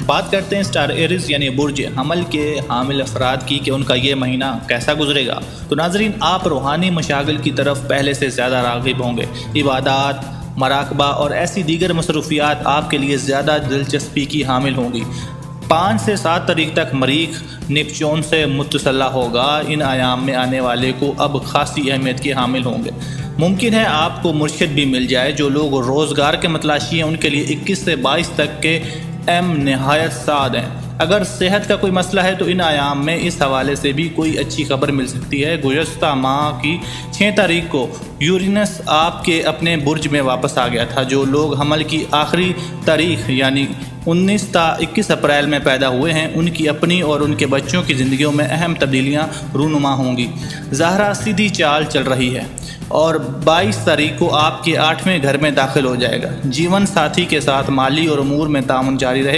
बात करते हैं स्टार एरीज यानी बुर्ज हमल के हामिल अफराद की कि उनका ये महीना कैसा गुजरेगा। तो नाजरीन, आप रूहानी मशागिल की तरफ पहले से ज़्यादा राग़िब होंगे। इबादत, मराकबा और ऐसी दीगर मसरूफियात आपके लिए ज़्यादा दिलचस्पी की हामिल होंगी। 5 से 7 तारीख तक मरीख निपचोन से मुतसल्ला होगा। इन आयाम में आने वाले को अब खासी अहमियत के हामिल होंगे। मुमकिन है आपको मुर्शिद भी मिल जाए। जो लोग रोज़गार के मतलाशी हैं उनके लिए 21 से 22 तक के नहायत साद हैं। अगर सेहत का कोई मसला है तो इन आयाम में इस हवाले से भी कोई अच्छी खबर मिल सकती है। गुज़श्ता माह की 6 तारीख को यूरेनस आपके अपने बुर्ज में वापस आ गया था। जो लोग हमल की आखिरी तारीख यानी 19-21 अप्रैल में पैदा हुए हैं उनकी अपनी और उनके बच्चों की ज़िंदगियों में अहम तब्दीलियाँ रूनुमा होंगी। ज़हरा सीधी चाल चल रही है और 22 तारीख को आपके 8वें घर में दाखिल हो जाएगा। जीवन साथी के साथ माली और उमूर में तामुन जारी रहेगा।